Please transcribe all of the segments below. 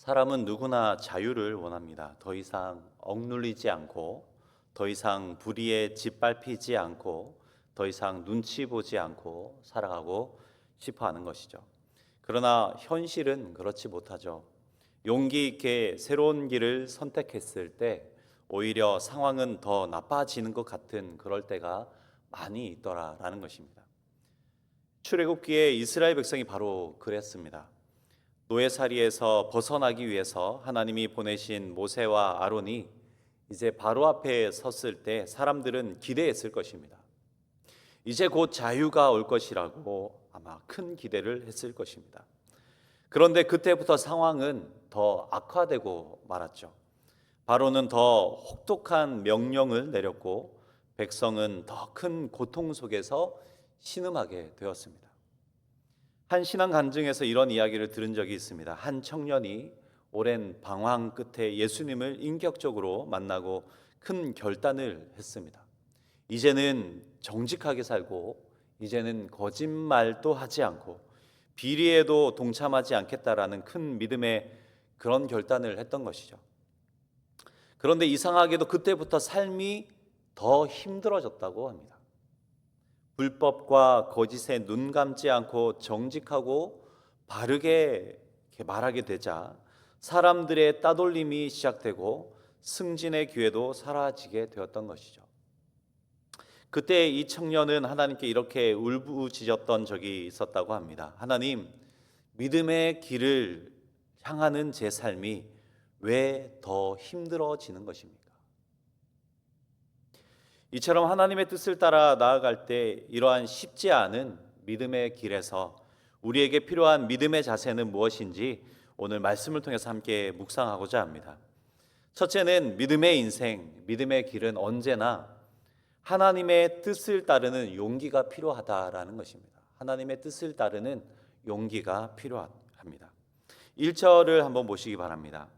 사람은 누구나 자유를 원합니다. 더 이상 억눌리지 않고, 더 이상 불의에 짓밟히지 않고, 더 이상 눈치 보지 않고 살아가고 싶어 하는 것이죠. 그러나 현실은 그렇지 못하죠. 용기 있게 새로운 길을 선택했을 때 오히려 상황은 더 나빠지는 것 같은 그럴 때가 많이 있더라라는 것입니다. 출애굽기에 이스라엘 백성이 바로 그랬습니다. 노예살이에서 벗어나기 위해서 하나님이 보내신 모세와 아론이 이제 바로 앞에 섰을 때 사람들은 기대했을 것입니다. 이제 곧 자유가 올 것이라고 아마 큰 기대를 했을 것입니다. 그런데 그때부터 상황은 더 악화되고 말았죠. 바로는 더 혹독한 명령을 내렸고 백성은 더 큰 고통 속에서 신음하게 되었습니다. 한 신앙 간증에서 이런 이야기를 들은 적이 있습니다. 한 청년이 오랜 방황 끝에 예수님을 인격적으로 만나고 큰 결단을 했습니다. 이제는 정직하게 살고 이제는 거짓말도 하지 않고 비리에도 동참하지 않겠다라는 큰 믿음의 그런 결단을 했던 것이죠. 그런데 이상하게도 그때부터 삶이 더 힘들어졌다고 합니다. 불법과 거짓에 눈 감지 않고 정직하고 바르게 이렇게 말하게 되자 사람들의 따돌림이 시작되고 승진의 기회도 사라지게 되었던 것이죠. 그때 이 청년은 하나님께 이렇게 울부짖었던 적이 있었다고 합니다. 하나님, 믿음의 길을 향하는 제 삶이 왜 더 힘들어지는 것입니까? 이처럼 하나님의 뜻을 따라 나아갈 때 이러한 쉽지 않은 믿음의 길에서 우리에게 필요한 믿음의 자세는 무엇인지 오늘 말씀을 통해서 함께 묵상하고자 합니다. 첫째는 믿음의 인생, 믿음의 길은 언제나 하나님의 뜻을 따르는 용기가 필요하다라는 것입니다. 하나님의 뜻을 따르는 용기가 필요합니다. 1절을 한번 보시기 바랍니다.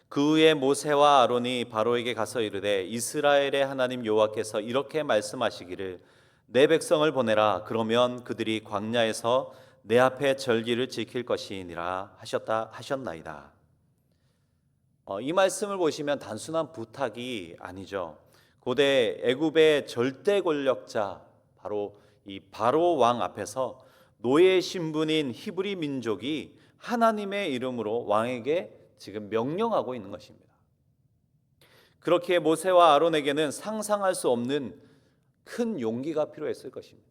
그 후에 모세와 아론이 바로에게 가서 이르되 이스라엘의 하나님 여호와께서 이렇게 말씀하시기를 내 백성을 보내라. 그러면 그들이 광야에서 내 앞에 절기를 지킬 것이니라 하셨나이다. 이 말씀을 보시면 단순한 부탁이 아니죠. 고대 애굽의 절대 권력자 바로 이 바로 왕 앞에서 노예 신분인 히브리 민족이 하나님의 이름으로 왕에게 지금 명령하고 있는 것입니다. 그렇게 모세와 아론에게는 상상할 수 없는 큰 용기가 필요했을 것입니다.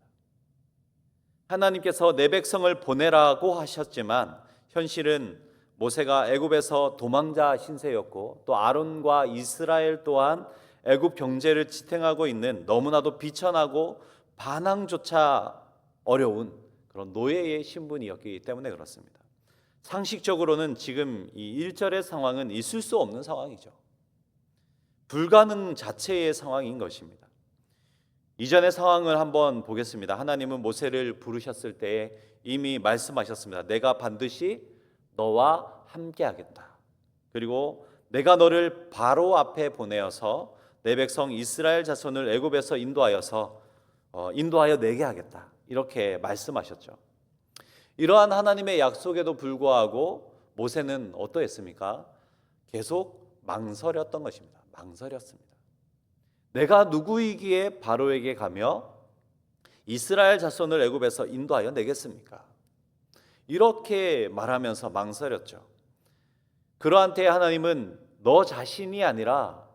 하나님께서 내 백성을 보내라고 하셨지만 현실은 모세가 애굽에서 도망자 신세였고 또 아론과 이스라엘 또한 애굽 경제를 지탱하고 있는 너무나도 비천하고 반항조차 어려운 그런 노예의 신분이었기 때문에 그렇습니다. 상식적으로는 지금 이 1절의 상황은 있을 수 없는 상황이죠. 불가능 자체의 상황인 것입니다. 이전의 상황을 한번 보겠습니다. 하나님은 모세를 부르셨을 때에 이미 말씀하셨습니다. 내가 반드시 너와 함께 하겠다. 그리고 내가 너를 바로 앞에 보내어서 내 백성 이스라엘 자손을 애굽에서 인도하여 내게 하겠다. 이렇게 말씀하셨죠. 이러한 하나님의 약속에도 불구하고 모세는 어떠했습니까? 계속 망설였던 것입니다. 망설였습니다. 내가 누구이기에 바로에게 가며 이스라엘 자손을 애굽에서 인도하여 내겠습니까? 이렇게 말하면서 망설였죠. 그러한 때에 하나님은 너 자신이 아니라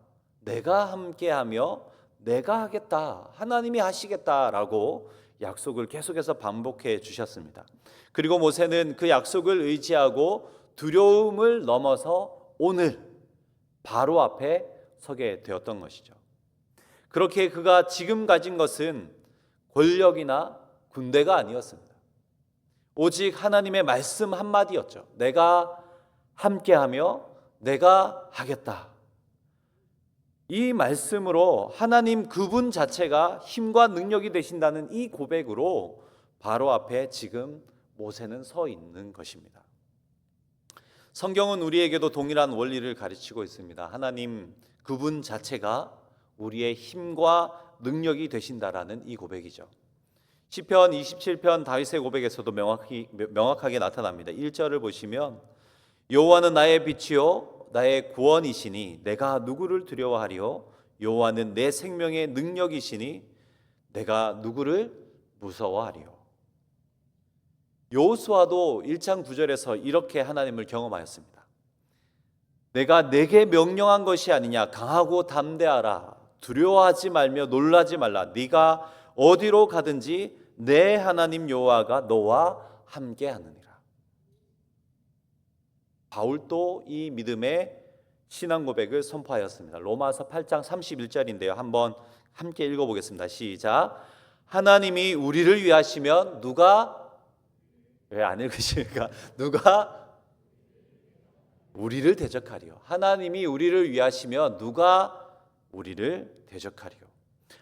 내가 함께하며 내가 하겠다, 하나님이 하시겠다라고 약속을 계속해서 반복해 주셨습니다. 그리고 모세는 그 약속을 의지하고 두려움을 넘어서 오늘 바로 앞에 서게 되었던 것이죠. 그렇게 그가 지금 가진 것은 권력이나 군대가 아니었습니다. 오직 하나님의 말씀 한마디였죠. 내가 함께하며 내가 하겠다. 이 말씀으로 하나님 그분 자체가 힘과 능력이 되신다는 이 고백으로 바로 앞에 지금 모세는 서 있는 것입니다. 성경은 우리에게도 동일한 원리를 가르치고 있습니다. 하나님 그분 자체가 우리의 힘과 능력이 되신다라는 이 고백이죠. 시편 27편 다윗의 고백에서도 명확하게 나타납니다. 1절을 보시면 여호와는 나의 빛이요 나의 구원이시니 내가 누구를 두려워하리요? 여호와는 내 생명의 능력이시니 내가 누구를 무서워하리요? 여호수아도 1장 9절에서 이렇게 하나님을 경험하였습니다. 내가 내게 명령한 것이 아니냐, 강하고 담대하라, 두려워하지 말며 놀라지 말라, 네가 어디로 가든지 내 하나님 여호와가 너와 함께하느니라. 바울도 이 믿음의 신앙 고백을 선포하였습니다. 로마서 8장 31절인데요. 한번 함께 읽어보겠습니다. 시작. 하나님이 우리를 위하시면 누가, 왜 안 읽으십니까? 누가 우리를 대적하리요? 하나님이 우리를 위하시면 누가 우리를 대적하리요?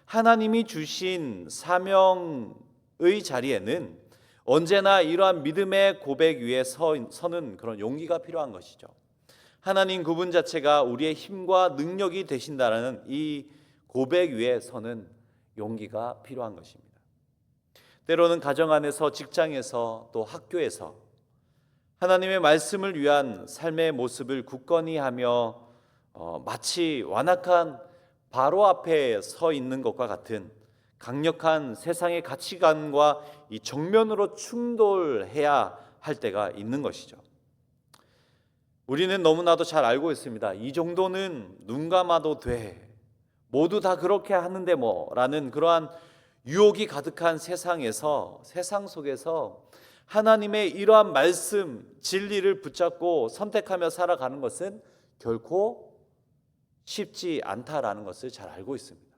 하나님이 주신 사명의 자리에는 언제나 이러한 믿음의 고백 위에 서는 그런 용기가 필요한 것이죠. 하나님 그분 자체가 우리의 힘과 능력이 되신다는 이 고백 위에 서는 용기가 필요한 것입니다. 때로는 가정 안에서, 직장에서, 또 학교에서 하나님의 말씀을 위한 삶의 모습을 굳건히 하며 마치 완악한 바로 앞에 서 있는 것과 같은 강력한 세상의 가치관과 이 정면으로 충돌해야 할 때가 있는 것이죠. 우리는 너무나도 잘 알고 있습니다. 이 정도는 눈 감아도 돼, 모두 다 그렇게 하는데 뭐 라는 그러한 유혹이 가득한 세상에서, 세상 속에서 하나님의 이러한 말씀, 진리를 붙잡고 선택하며 살아가는 것은 결코 쉽지 않다라는 것을 잘 알고 있습니다.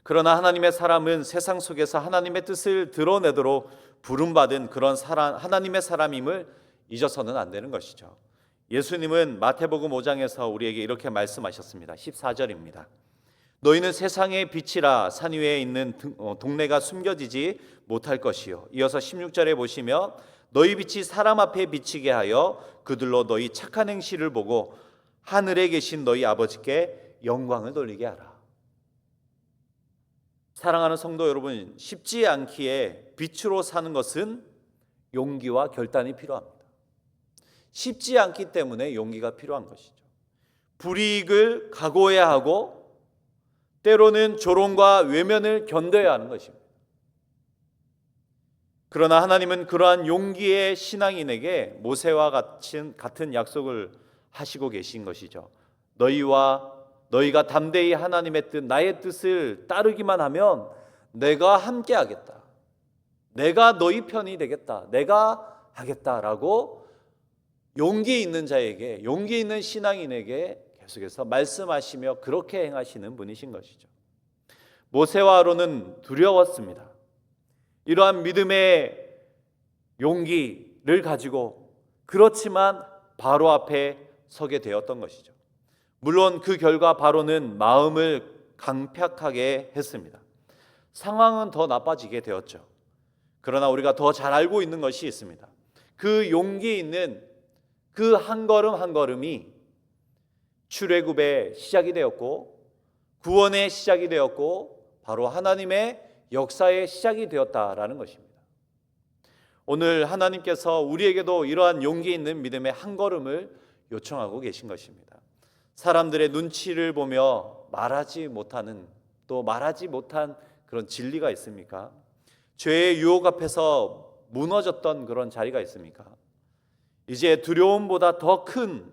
그러나 하나님의 사람은 세상 속에서 하나님의 뜻을 드러내도록 부름받은 그런 하나님의 사람임을 잊어서는 안 되는 것이죠. 예수님은 마태복음 5장에서 우리에게 이렇게 말씀하셨습니다. 14절입니다. 너희는 세상의 빛이라, 산 위에 있는 동네가 숨겨지지 못할 것이요. 이어서 16절에 보시면 너희 빛이 사람 앞에 비치게 하여 그들로 너희 착한 행실을 보고 하늘에 계신 너희 아버지께 영광을 돌리게 하라. 사랑하는 성도 여러분, 쉽지 않기에 빛으로 사는 것은 용기와 결단이 필요합니다. 쉽지 않기 때문에 용기가 필요한 것이죠. 불이익을 각오해야 하고 때로는 조롱과 외면을 견뎌야 하는 것입니다. 그러나 하나님은 그러한 용기의 신앙인에게 모세와 같은 약속을 하시고 계신 것이죠. 너희가 담대히 하나님의 뜻, 나의 뜻을 따르기만 하면 내가 함께 하겠다, 내가 너희 편이 되겠다, 내가 하겠다라고 용기 있는 자에게, 용기 있는 신앙인에게 계속해서 말씀하시며 그렇게 행하시는 분이신 것이죠. 모세와 아론은 두려웠습니다. 이러한 믿음의 용기를 가지고 그렇지만 바로 앞에 서게 되었던 것이죠. 물론 그 결과 바로는 마음을 강팍하게 했습니다. 상황은 더 나빠지게 되었죠. 그러나 우리가 더 잘 알고 있는 것이 있습니다. 그 용기 있는 그 한 걸음 한 걸음이 출애굽의 시작이 되었고 구원의 시작이 되었고 바로 하나님의 역사의 시작이 되었다라는 것입니다. 오늘 하나님께서 우리에게도 이러한 용기 있는 믿음의 한 걸음을 요청하고 계신 것입니다. 사람들의 눈치를 보며 말하지 못한 그런 진리가 있습니까? 죄의 유혹 앞에서 무너졌던 그런 자리가 있습니까? 이제 두려움보다 더 큰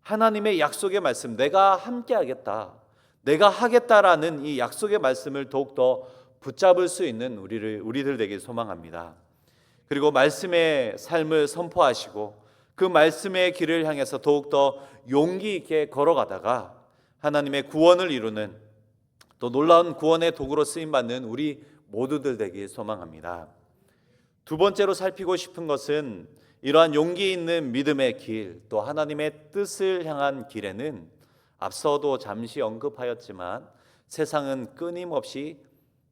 하나님의 약속의 말씀, 내가 함께 하겠다, 내가 하겠다라는 이 약속의 말씀을 더욱더 붙잡을 수 있는 우리들 되길 소망합니다. 그리고 말씀의 삶을 선포하시고 그 말씀의 길을 향해서 더욱더 용기 있게 걸어가다가 하나님의 구원을 이루는, 또 놀라운 구원의 도구로 쓰임받는 우리 모두들 되길 소망합니다. 두 번째로 살피고 싶은 것은 이러한 용기 있는 믿음의 길, 또 하나님의 뜻을 향한 길에는 앞서도 잠시 언급하였지만 세상은 끊임없이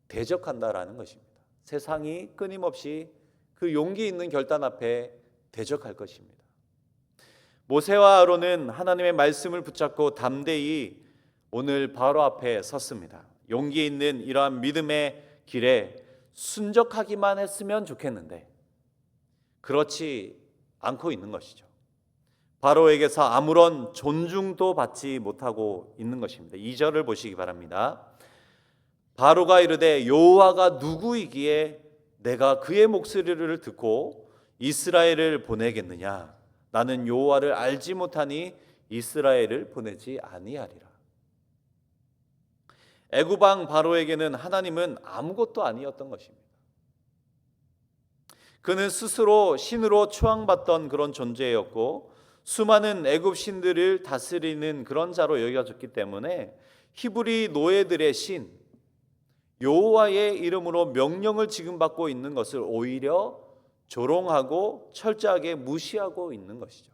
대적한다라는 것입니다. 세상이 끊임없이 그 용기 있는 결단 앞에 대적할 것입니다. 모세와 아론은 하나님의 말씀을 붙잡고 담대히 오늘 바로 앞에 섰습니다. 용기 있는 이러한 믿음의 길에 순적하기만 했으면 좋겠는데 그렇지 않고 있는 것이죠. 바로에게서 아무런 존중도 받지 못하고 있는 것입니다. 2절을 보시기 바랍니다. 바로가 이르되 여호와가 누구이기에 내가 그의 목소리를 듣고 이스라엘을 보내겠느냐? 나는 여호와를 알지 못하니 이스라엘을 보내지 아니하리라. 애굽 왕 바로에게는 하나님은 아무것도 아니었던 것입니다. 그는 스스로 신으로 추앙받던 그런 존재였고 수많은 애굽 신들을 다스리는 그런 자로 여겨졌기 때문에 히브리 노예들의 신 여호와의 이름으로 명령을 지금 받고 있는 것을 오히려 조롱하고 철저하게 무시하고 있는 것이죠.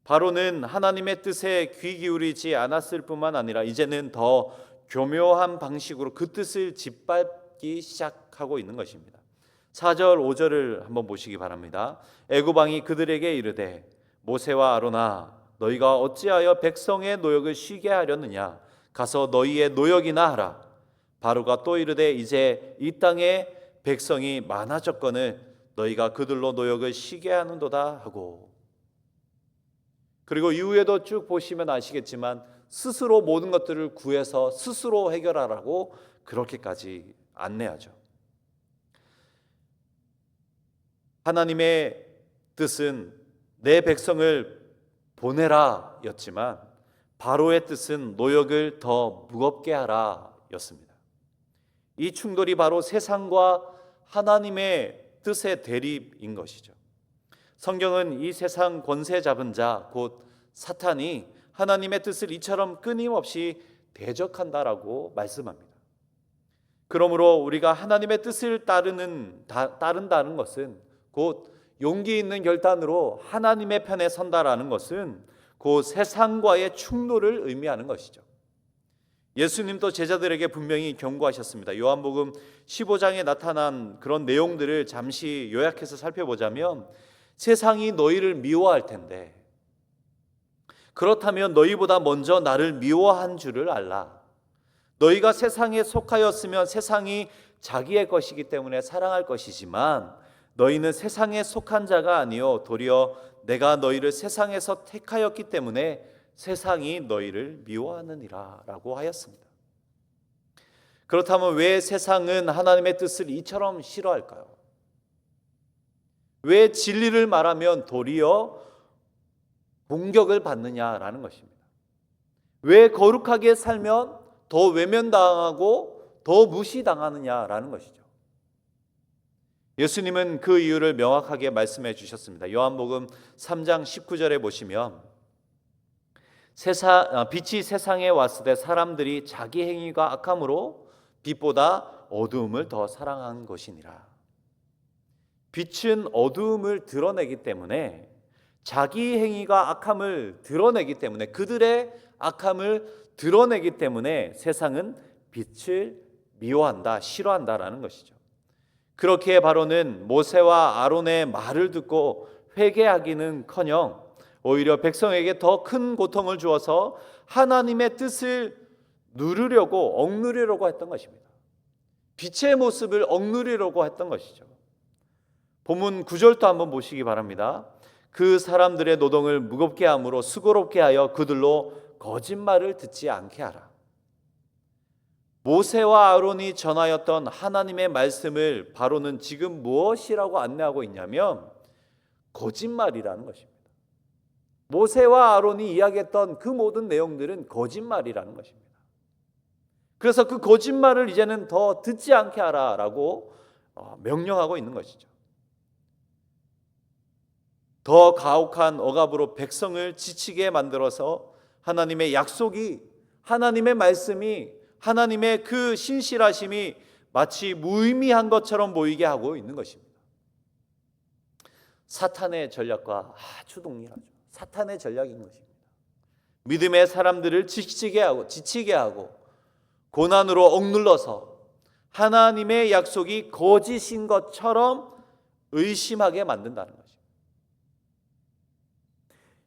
바로는 하나님의 뜻에 귀 기울이지 않았을 뿐만 아니라 이제는 더 교묘한 방식으로 그 뜻을 짓밟기 시작하고 있는 것입니다. 4절 5절을 한번 보시기 바랍니다. 애굽 왕이 그들에게 이르되 모세와 아론아 너희가 어찌하여 백성의 노역을 쉬게 하려느냐? 가서 너희의 노역이나 하라. 바로가 또 이르되 이제 이 땅에 백성이 많아졌거늘 너희가 그들로 노역을 쉬게 하는도다 하고, 그리고 이후에도 쭉 보시면 아시겠지만 스스로 모든 것들을 구해서 스스로 해결하라고 그렇게까지 안내하죠. 하나님의 뜻은 내 백성을 보내라 였지만 바로의 뜻은 노역을 더 무겁게 하라 였습니다. 이 충돌이 바로 세상과 하나님의 뜻의 대립인 것이죠. 성경은 이 세상 권세 잡은 자 곧 사탄이 하나님의 뜻을 이처럼 끊임없이 대적한다라고 말씀합니다. 그러므로 우리가 하나님의 뜻을 따른다는 것은 곧 용기 있는 결단으로 하나님의 편에 선다라는 것은 곧 세상과의 충돌을 의미하는 것이죠. 예수님도 제자들에게 분명히 경고하셨습니다. 요한복음 15장에 나타난 그런 내용들을 잠시 요약해서 살펴보자면 세상이 너희를 미워할 텐데 그렇다면 너희보다 먼저 나를 미워한 줄을 알라. 너희가 세상에 속하였으면 세상이 자기의 것이기 때문에 사랑할 것이지만 너희는 세상에 속한 자가 아니요 도리어 내가 너희를 세상에서 택하였기 때문에 세상이 너희를 미워하느니라 라고 하였습니다. 그렇다면 왜 세상은 하나님의 뜻을 이처럼 싫어할까요? 왜 진리를 말하면 도리어 공격을 받느냐라는 것입니다. 왜 거룩하게 살면 더 외면당하고 더 무시당하느냐라는 것이죠. 예수님은 그 이유를 명확하게 말씀해 주셨습니다. 요한복음 3장 19절에 보시면 빛이 세상에 왔을 때 사람들이 자기 행위가 악함으로 빛보다 어두움을 더 사랑한 것이니라. 빛은 어두움을 드러내기 때문에 자기 행위가 악함을 드러내기 때문에 그들의 악함을 드러내기 때문에 세상은 빛을 미워한다, 싫어한다라는 것이죠. 그렇게 바로는 모세와 아론의 말을 듣고 회개하기는커녕 오히려 백성에게 더 큰 고통을 주어서 하나님의 뜻을 누르려고 억누르려고 했던 것입니다. 빛의 모습을 억누르려고 했던 것이죠. 본문 9절도 한번 보시기 바랍니다. 그 사람들의 노동을 무겁게 함으로 수고롭게 하여 그들로 거짓말을 듣지 않게 하라. 모세와 아론이 전하였던 하나님의 말씀을 바로는 지금 무엇이라고 안내하고 있냐면 거짓말이라는 것입니다. 모세와 아론이 이야기했던 그 모든 내용들은 거짓말이라는 것입니다. 그래서 그 거짓말을 이제는 더 듣지 않게 하라라고 명령하고 있는 것이죠. 더 가혹한 억압으로 백성을 지치게 만들어서 하나님의 약속이, 하나님의 말씀이, 하나님의 그 신실하심이 마치 무의미한 것처럼 보이게 하고 있는 것입니다. 사탄의 전략과 아주 동일하죠. 사탄의 전략인 것입니다. 믿음의 사람들을 지치게 하고 고난으로 억눌러서 하나님의 약속이 거짓인 것처럼 의심하게 만든다는 것입니다.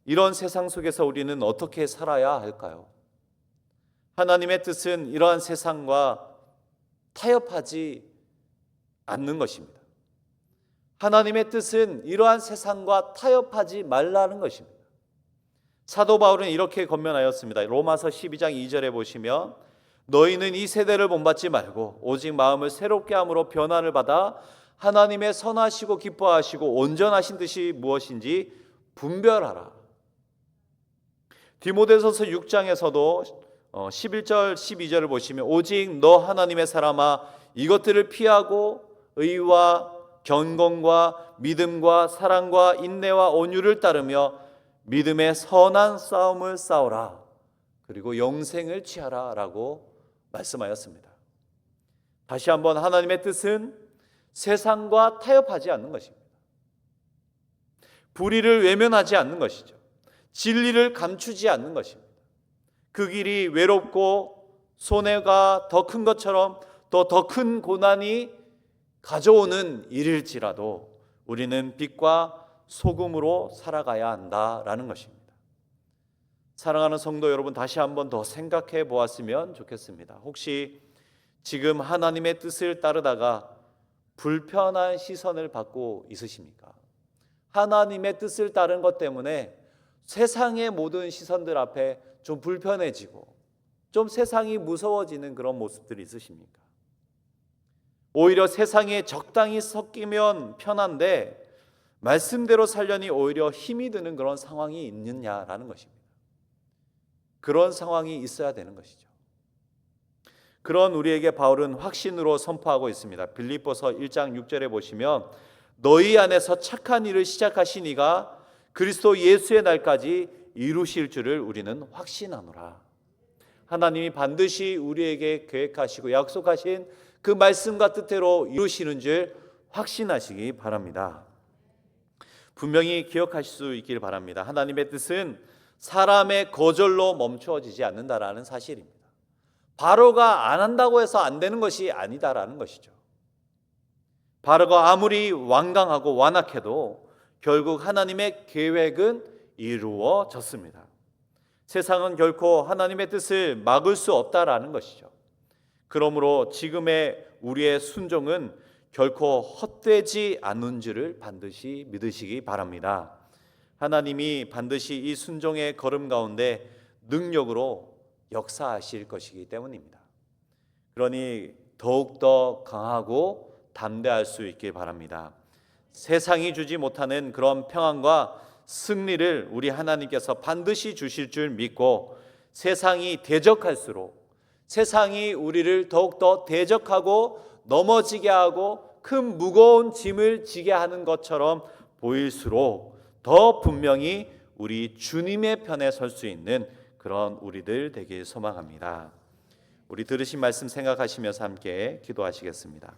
이런 세상 속에서 우리는 어떻게 살아야 할까요? 하나님의 뜻은 이러한 세상과 타협하지 않는 것입니다. 하나님의 뜻은 이러한 세상과 타협하지 말라는 것입니다. 사도 바울은 이렇게 권면하였습니다. 로마서 12장 2절에 보시면 너희는 이 세대를 본받지 말고 오직 마음을 새롭게 함으로 변화를 받아 하나님의 선하시고 기뻐하시고 온전하신 뜻이 무엇인지 분별하라. 디모데전서 6장에서도 11절 12절을 보시면 오직 너 하나님의 사람아 이것들을 피하고 의와 경건과 믿음과 사랑과 인내와 온유를 따르며 믿음의 선한 싸움을 싸우라. 그리고 영생을 취하라 라고 말씀하였습니다. 다시 한번 하나님의 뜻은 세상과 타협하지 않는 것입니다. 불의를 외면하지 않는 것이죠. 진리를 감추지 않는 것입니다. 그 길이 외롭고 손해가 더 큰 것처럼 또 더 큰 고난이 가져오는 일일지라도 우리는 빛과 소금으로 살아가야 한다라는 것입니다. 사랑하는 성도 여러분, 다시 한번 더 생각해 보았으면 좋겠습니다. 혹시 지금 하나님의 뜻을 따르다가 불편한 시선을 받고 있으십니까? 하나님의 뜻을 따른 것 때문에 세상의 모든 시선들 앞에 좀 불편해지고 좀 세상이 무서워지는 그런 모습들이 있으십니까? 오히려 세상에 적당히 섞이면 편한데 말씀대로 살려니 오히려 힘이 드는 그런 상황이 있느냐라는 것입니다. 그런 상황이 있어야 되는 것이죠. 그런 우리에게 바울은 확신으로 선포하고 있습니다. 빌립보서 1장 6절에 보시면 너희 안에서 착한 일을 시작하신 이가 그리스도 예수의 날까지 이루실 줄을 우리는 확신하노라. 하나님이 반드시 우리에게 계획하시고 약속하신 그 말씀과 뜻대로 이루시는 줄 확신하시기 바랍니다. 분명히 기억하실 수 있길 바랍니다. 하나님의 뜻은 사람의 거절로 멈추어지지 않는다라는 사실입니다. 바로가 안 한다고 해서 안 되는 것이 아니다라는 것이죠. 바로가 아무리 완강하고 완악해도 결국 하나님의 계획은 이루어졌습니다. 세상은 결코 하나님의 뜻을 막을 수 없다라는 것이죠. 그러므로 지금의 우리의 순종은 결코 헛되지 않은 줄을 반드시 믿으시기 바랍니다. 하나님이 반드시 이 순종의 걸음 가운데 능력으로 역사하실 것이기 때문입니다. 그러니 더욱더 강하고 담대할 수 있길 바랍니다. 세상이 주지 못하는 그런 평안과 승리를 우리 하나님께서 반드시 주실 줄 믿고 세상이 대적할수록 세상이 우리를 더욱더 대적하고 넘어지게 하고 큰 무거운 짐을 지게 하는 것처럼 보일수록 더 분명히 우리 주님의 편에 설 수 있는 그런 우리들 되길 소망합니다. 우리 들으신 말씀 생각하시면서 함께 기도하시겠습니다.